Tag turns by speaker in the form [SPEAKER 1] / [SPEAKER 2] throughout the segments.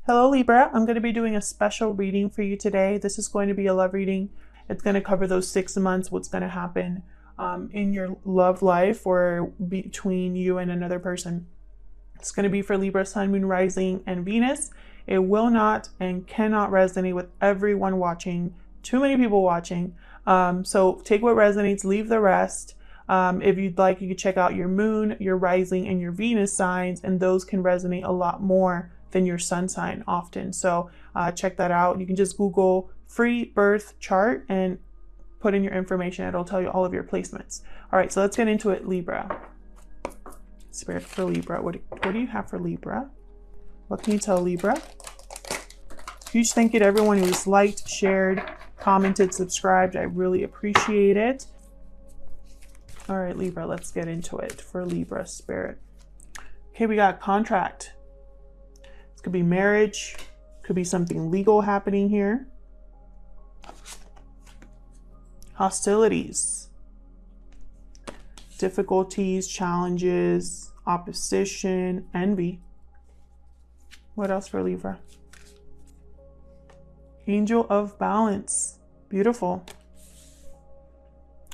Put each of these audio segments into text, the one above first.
[SPEAKER 1] Hello Libra, I'm going to be doing a special reading for you today. This is going to be a love reading. It's going to cover those 6 months, what's going to happen in your love life or between you and another person. It's going to be for Libra, Sun, Moon, Rising, and Venus. It will not and cannot resonate with everyone watching. Too many people watching. So take what resonates, leave the rest. If you'd like, you could check out your Moon, your Rising, and your Venus signs, and those can resonate a lot more than your sun sign often. So check that out. You can just Google free birth chart and put in your information. It'll tell you all of your placements. All right, so let's get into it. Libra. Spirit for Libra. What do you have for Libra? What can you tell Libra? Huge thank you to everyone who's liked, shared, commented, subscribed. I really appreciate it. All right, Libra, let's get into it for Libra Spirit. Okay, we got contract. Could be marriage, could be something legal happening here. Hostilities, difficulties, challenges, opposition, envy. What else for Libra? Angel of balance. Beautiful.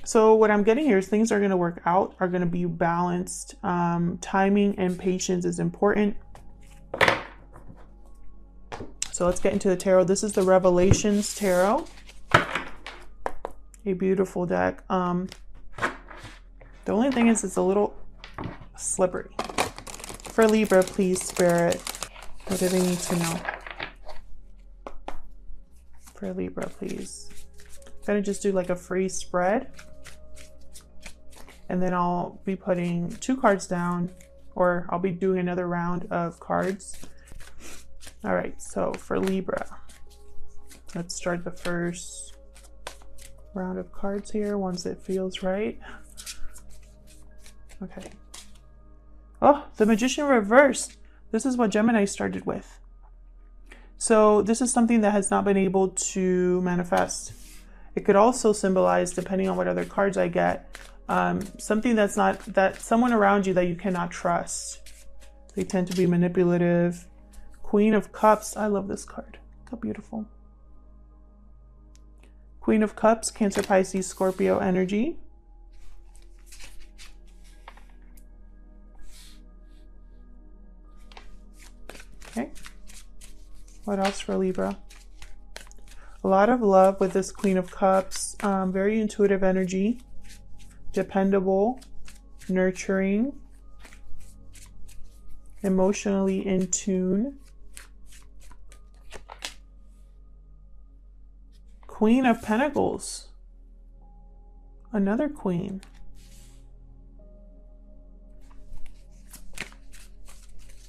[SPEAKER 1] So what I'm getting here is things are going to work out, are going to be balanced. Timing and patience is important. So let's get into the tarot. This is the Revelations Tarot. A beautiful deck. The only thing is it's a little slippery. For Libra, please, Spirit. What do they need to know? For Libra, please. I'm going to just do like a free spread. And then I'll be putting 2 cards down, or I'll be doing another round of cards. All right, so for Libra, let's start the first round of cards here once it feels right. Okay. Oh, the Magician reversed. This is what Gemini started with. So this is something that has not been able to manifest. It could also symbolize, depending on what other cards I get, something that's not, that someone around you that you cannot trust. They tend to be manipulative. Queen of Cups. I love this card. Look how beautiful. Queen of Cups, Cancer, Pisces, Scorpio energy. Okay. What else for Libra? A lot of love with this Queen of Cups. Very intuitive energy. Dependable. Nurturing. Emotionally in tune. Queen of Pentacles. Another queen.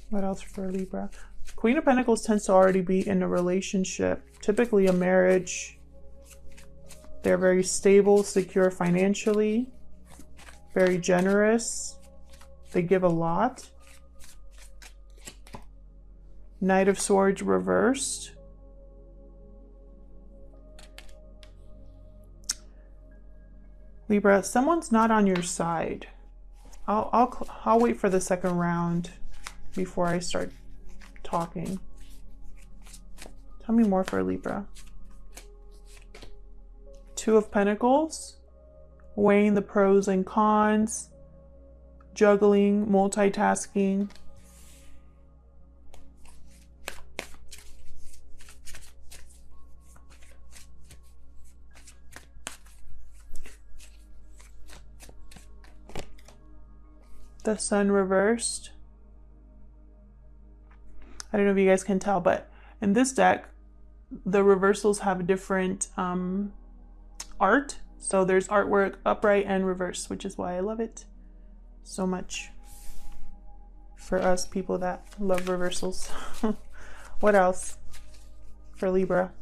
[SPEAKER 1] What else for Libra? Queen of Pentacles tends to already be in a relationship, typically a marriage. They're very stable, secure financially, very generous. They give a lot. Knight of Swords reversed. Libra, someone's not on your side. I'll wait for the second round before I start talking. Tell me more for Libra. 2 of Pentacles, weighing the pros and cons, juggling, multitasking. The Sun reversed. I don't know if you guys can tell, but in this deck, the reversals have different art. So there's artwork upright and reverse, which is why I love it so much for us people that love reversals. What else for Libra?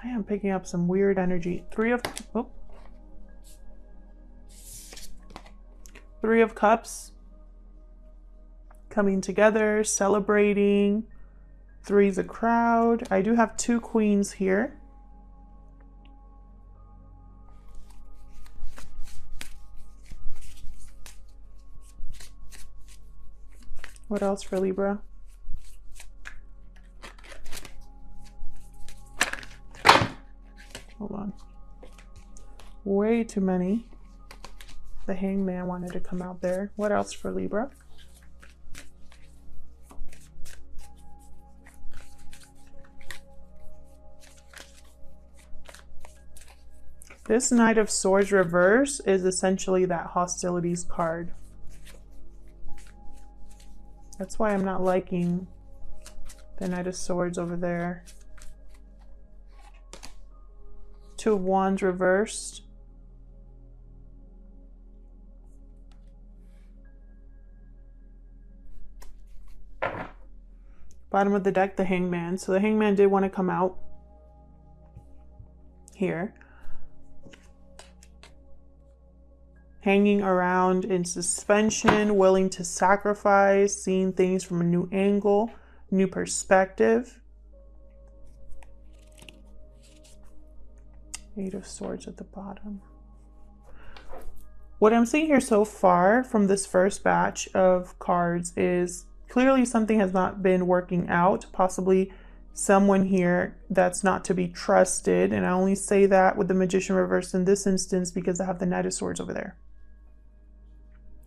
[SPEAKER 1] I am picking up some weird energy. 3 of Cups. Coming together, celebrating. 3's a crowd. I do have 2 queens here. What else for Libra? Hold on. Way too many. The Hangman wanted to come out there. What else for Libra? This Knight of Swords reverse is essentially that hostilities card. That's why I'm not liking the Knight of Swords over there. Two of Wands reversed. Bottom of the deck, the Hangman. So the Hangman did want to come out here. Hanging around in suspension, willing to sacrifice, seeing things from a new angle, new perspective. Eight of Swords at the bottom. What I'm seeing here so far from this first batch of cards is clearly something has not been working out, possibly someone here that's not to be trusted. And I only say that with the Magician reversed in this instance because I have the Knight of Swords over there.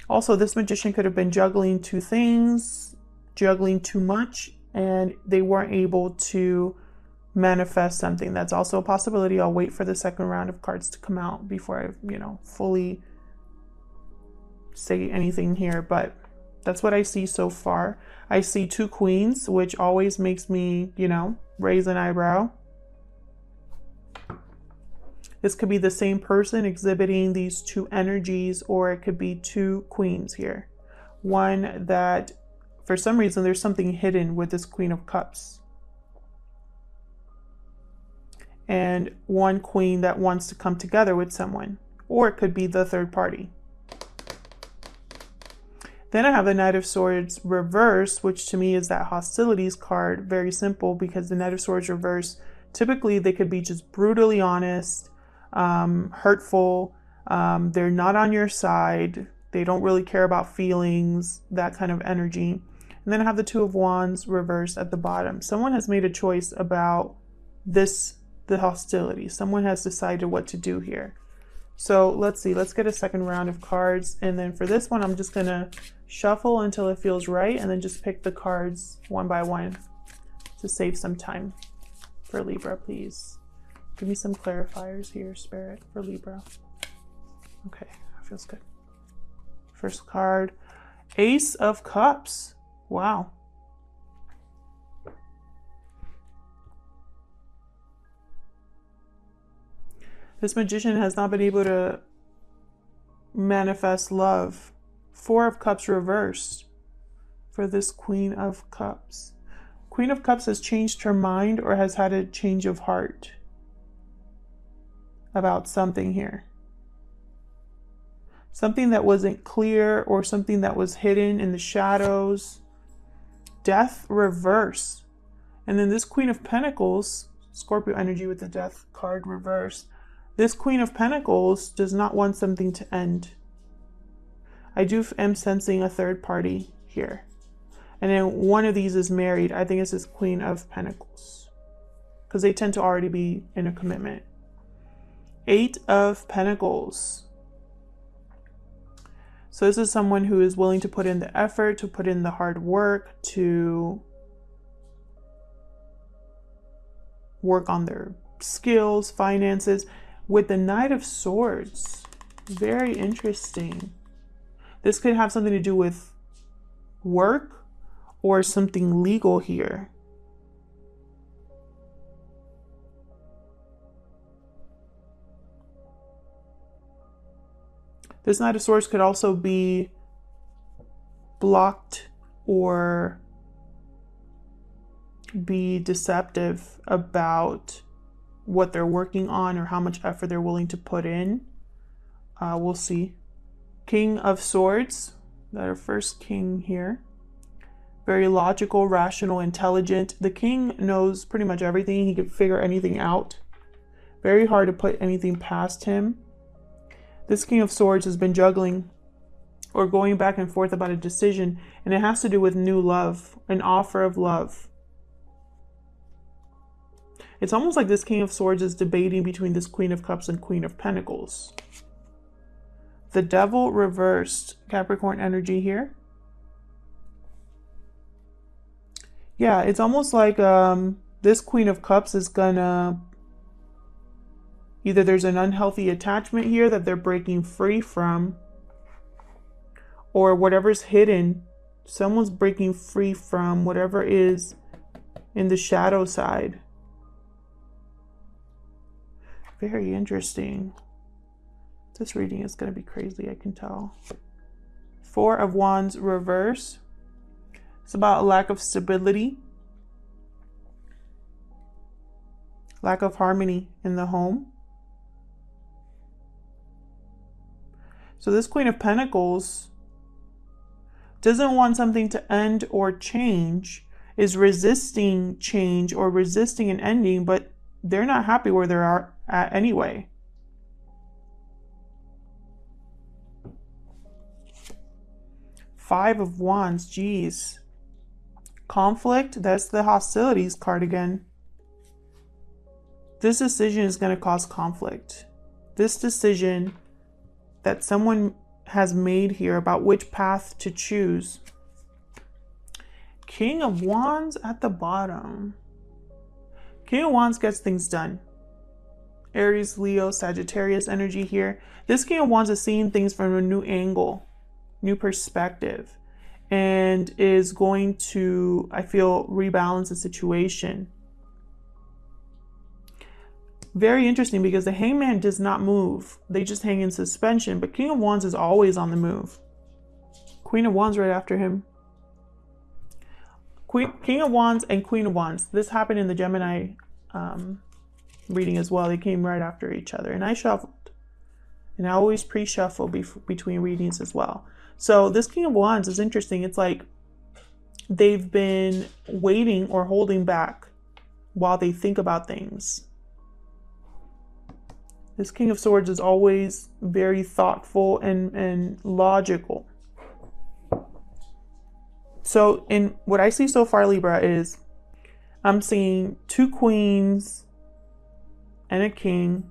[SPEAKER 1] Also, this Magician could have been juggling two things, juggling too much, and they weren't able to manifest something. That's also a possibility. I'll wait for the second round of cards to come out before I, fully say anything here, but that's what I see so far. I see two queens, which always makes me, raise an eyebrow. This could be the same person exhibiting these two energies, or it could be two queens here. One that, for some reason, there's something hidden with this Queen of Cups. And one queen that wants to come together with someone. Or it could be the third party. Then I have the Knight of Swords reverse, which to me is that hostilities card. Very simple, because the Knight of Swords reverse, typically they could be just brutally honest, hurtful, they're not on your side, they don't really care about feelings, that kind of energy. And then I have the Two of Wands reversed at the bottom. Someone has made a choice about the hostility. Someone has decided what to do here. So let's see, let's get a second round of cards. And then for this one, I'm just gonna shuffle until it feels right, and then just pick the cards one by one to save some time. For Libra, please. Give me some clarifiers here, Spirit, for Libra. Okay, that feels good. First card, Ace of Cups. Wow. This Magician has not been able to manifest love. Four of Cups reversed for this Queen of Cups. Queen of Cups has changed her mind or has had a change of heart about something here. Something that wasn't clear or something that was hidden in the shadows. Death reverse. And then this Queen of Pentacles, Scorpio energy with the Death card reverse. This Queen of Pentacles does not want something to end. I am sensing a third party here. And then one of these is married. I think it's this Queen of Pentacles, because they tend to already be in a commitment. Eight of Pentacles. So this is someone who is willing to put in the effort, to put in the hard work, to work on their skills, finances. With the Knight of Swords, very interesting. This could have something to do with work or something legal here. This Knight of Swords could also be blocked or be deceptive about what they're working on or how much effort they're willing to put in. We'll see. King of Swords, our first king here. Very logical, rational, intelligent. The king knows pretty much everything. He can figure anything out. Very hard to put anything past him. This King of Swords has been juggling or going back and forth about a decision, and it has to do with new love, an offer of love. It's almost like this King of Swords is debating between this Queen of Cups and Queen of Pentacles. The Devil reversed, Capricorn energy here. Yeah, it's almost like this Queen of Cups is gonna, either there's an unhealthy attachment here that they're breaking free from, or whatever's hidden, someone's breaking free from whatever is in the shadow side. Very interesting. This reading is going to be crazy, I can tell. Four of Wands reverse. It's about a lack of stability, lack of harmony in the home. So this Queen of Pentacles doesn't want something to end or change, is resisting change or resisting an ending, but they're not happy where they're at anyway. Five of Wands, geez. Conflict, that's the hostilities card again. This decision is going to cause conflict. This decision that someone has made here about which path to choose. King of Wands at the bottom. King of Wands gets things done. Aries, Leo, Sagittarius energy here. This King of Wands is seeing things from a new angle, new perspective, and is going to, I feel, rebalance the situation. Very interesting, because the Hangman does not move. They just hang in suspension, but King of Wands is always on the move. Queen of Wands right after him. King of Wands and Queen of Wands. This happened in the Gemini reading as well. They came right after each other, and I shuffled. And I always pre-shuffle between readings as well. So this King of Wands is interesting. It's like they've been waiting or holding back while they think about things. This King of Swords is always very thoughtful and logical. So in what I see so far, Libra, is I'm seeing two queens and a king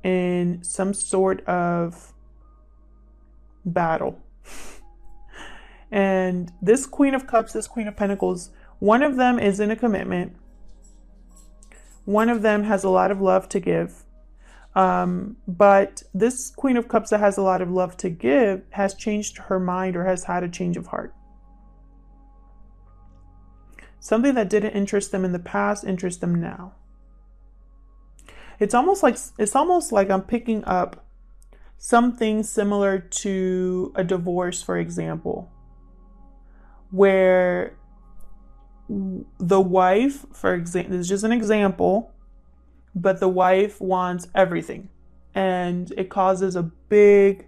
[SPEAKER 1] in some sort of battle. And this Queen of Cups, this Queen of Pentacles, one of them is in a commitment. One of them has a lot of love to give. But this Queen of Cups that has a lot of love to give has changed her mind or has had a change of heart. Something that didn't interest them in the past interests them now. It's almost like I'm picking up something similar to a divorce, for example, where the wife, for example, this is just an example, but the wife wants everything, and it causes a big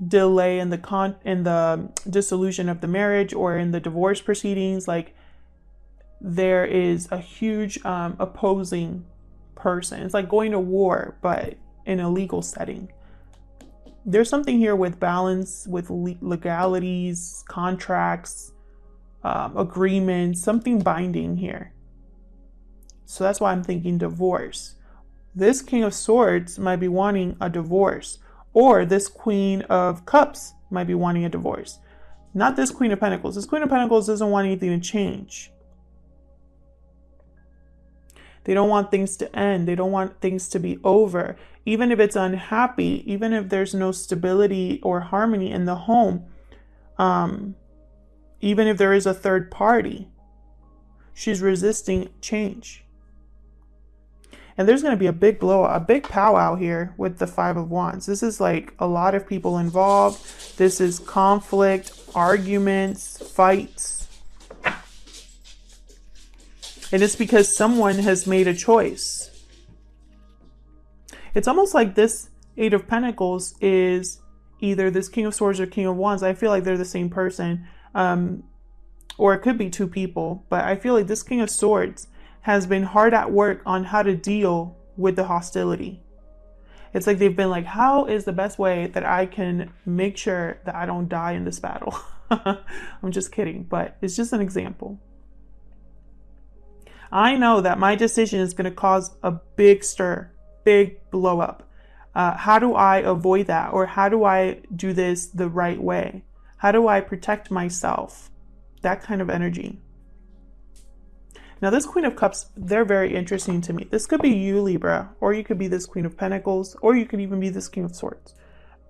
[SPEAKER 1] delay in the dissolution of the marriage or in the divorce proceedings. Like, there is a huge opposing person. It's like going to war, but in a legal setting. There's something here with balance, with legalities, contracts, agreements, something binding here. So that's why I'm thinking divorce. This King of Swords might be wanting a divorce, or this Queen of Cups might be wanting a divorce. Not this Queen of Pentacles. This Queen of Pentacles doesn't want anything to change. They don't want things to end. They don't want things to be over. Even if it's unhappy, even if there's no stability or harmony in the home, even if there is a third party, she's resisting change. And there's going to be a big blowout, a big powwow here with the Five of Wands. This is like a lot of people involved. This is conflict, arguments, fights. And it's because someone has made a choice. It's almost like this Eight of Pentacles is either this King of Swords or King of Wands. I feel like they're the same person. Or it could be two people. But I feel like this King of Swords has been hard at work on how to deal with the hostility. It's like they've been like, how is the best way that I can make sure that I don't die in this battle? I'm just kidding, but it's just an example. I know that my decision is going to cause a big stir, big blow up. How do I avoid that? Or how do I do this the right way? How do I protect myself? That kind of energy. Now, this Queen of Cups, they're very interesting to me. This could be you, Libra, or you could be this Queen of Pentacles, or you could even be this King of Swords.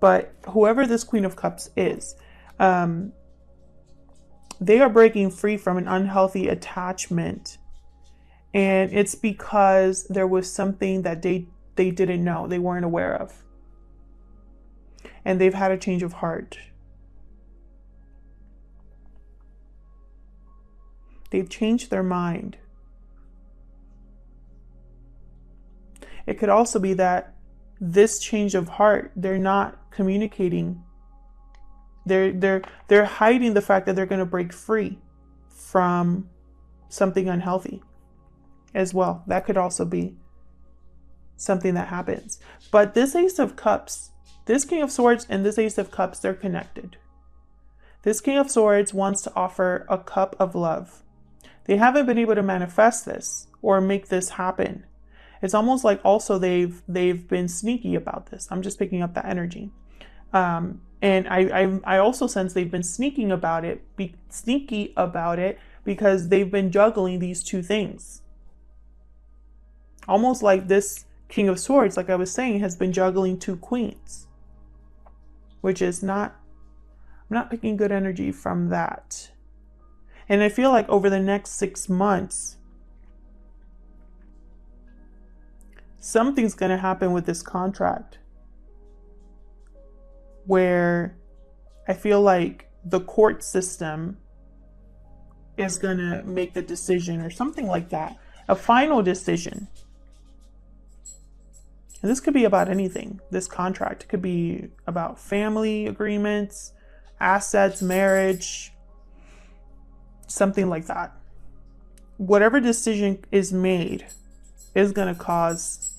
[SPEAKER 1] But whoever this Queen of Cups is, they are breaking free from an unhealthy attachment. And it's because there was something that they didn't know, they weren't aware of. And they've had a change of heart. They've changed their mind. It could also be that this change of heart, they're not communicating. They're hiding the fact that they're going to break free from something unhealthy as well. That could also be something that happens. But this Ace of Cups, this King of Swords and this Ace of Cups, they're connected. This King of Swords wants to offer a cup of love. They haven't been able to manifest this or make this happen. It's almost like also they've been sneaky about this. I'm just picking up that energy. And I also sense they've been sneaky about it because they've been juggling these two things. Almost like this King of Swords, like I was saying, has been juggling two queens, which is not, I'm not picking good energy from that. And I feel like over the next 6 months, something's going to happen with this contract where I feel like the court system is going to make the decision or something like that. A final decision. And this could be about anything. This contract could be about family agreements, assets, marriage, something like that. Whatever decision is made is going to cause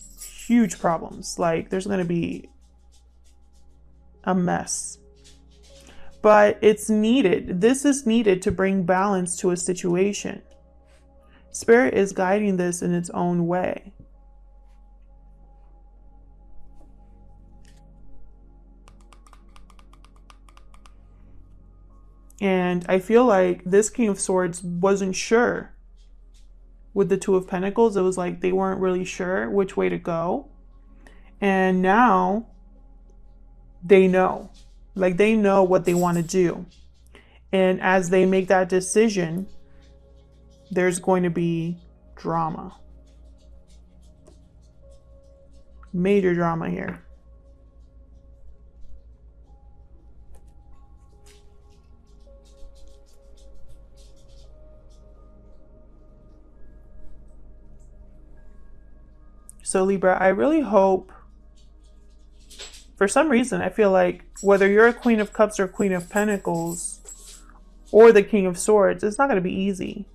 [SPEAKER 1] huge problems. Like there's going to be a mess. But it's needed. This is needed to bring balance to a situation. Spirit is guiding this in its own way. And I feel like this King of Swords wasn't sure with the Two of Pentacles. It was like they weren't really sure which way to go. And now they know. Like they know what they want to do. And as they make that decision, there's going to be drama. Major drama here. So Libra, I really hope, for some reason, I feel like whether you're a Queen of Cups or Queen of Pentacles or the King of Swords, it's not going to be easy.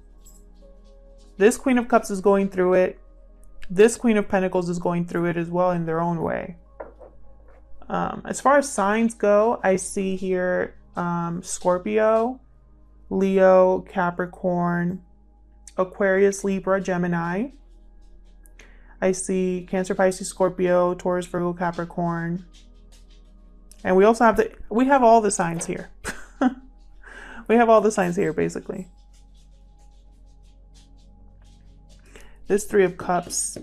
[SPEAKER 1] This Queen of Cups is going through it. This Queen of Pentacles is going through it as well in their own way. As far as signs go, I see here Scorpio, Leo, Capricorn, Aquarius, Libra, Gemini. I see Cancer, Pisces, Scorpio, Taurus, Virgo, Capricorn. And we also have we have all the signs here. We have all the signs here, basically. This Three of Cups,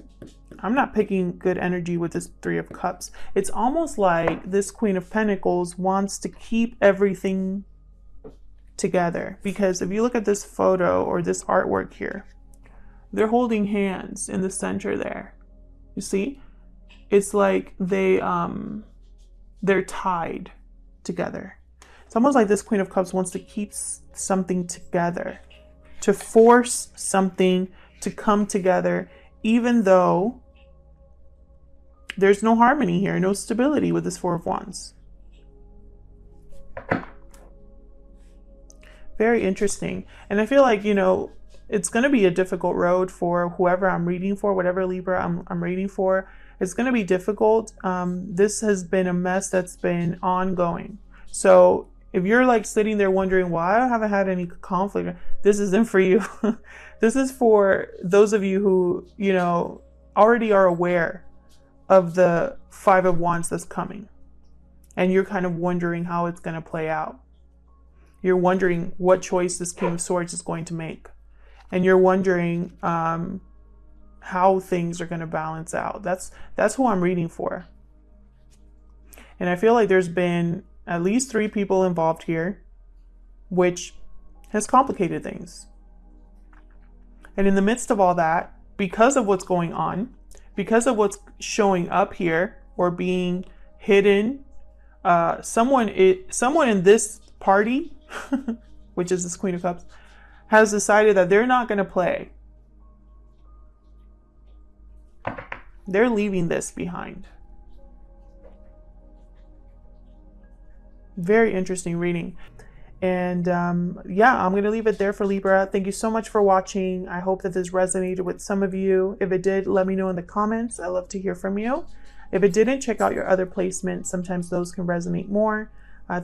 [SPEAKER 1] I'm not picking good energy with this Three of Cups. It's almost like this Queen of Pentacles wants to keep everything together. Because if you look at this photo or this artwork here, they're holding hands in the center there. You see? It's like they're tied together. It's almost like this Queen of Cups wants to keep something together, to force something to come together, even though there's no harmony here, no stability with this Four of Wands. Very interesting. And I feel like, you know, it's going to be a difficult road for whoever I'm reading for, whatever Libra I'm reading for, It's going to be difficult. This has been a mess that's been ongoing. So if you're like sitting there wondering why I haven't had any conflict, this isn't for you. This is for those of you who, you know, already are aware of the Five of Wands that's coming. And you're kind of wondering how it's going to play out. You're wondering what choice this King of Swords is going to make. And you're wondering how things are going to balance out. That's who I'm reading for. And I feel like there's been at least 3 people involved here, which has complicated things. And in the midst of all that, because of what's going on, because of what's showing up here or being hidden, someone in this party, which is this Queen of Cups, has decided that they're not going to play. They're leaving this behind. Very interesting reading. And yeah, I'm going to leave it there for Libra. Thank you so much for watching. I hope that this resonated with some of you. If it did, let me know in the comments. I love to hear from you. If it didn't, check out your other placements. Sometimes those can resonate more.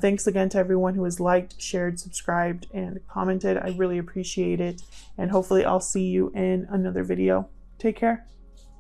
[SPEAKER 1] Thanks again to everyone who has liked, shared, subscribed, and commented. I really appreciate it. And hopefully I'll see you in another video. Take care.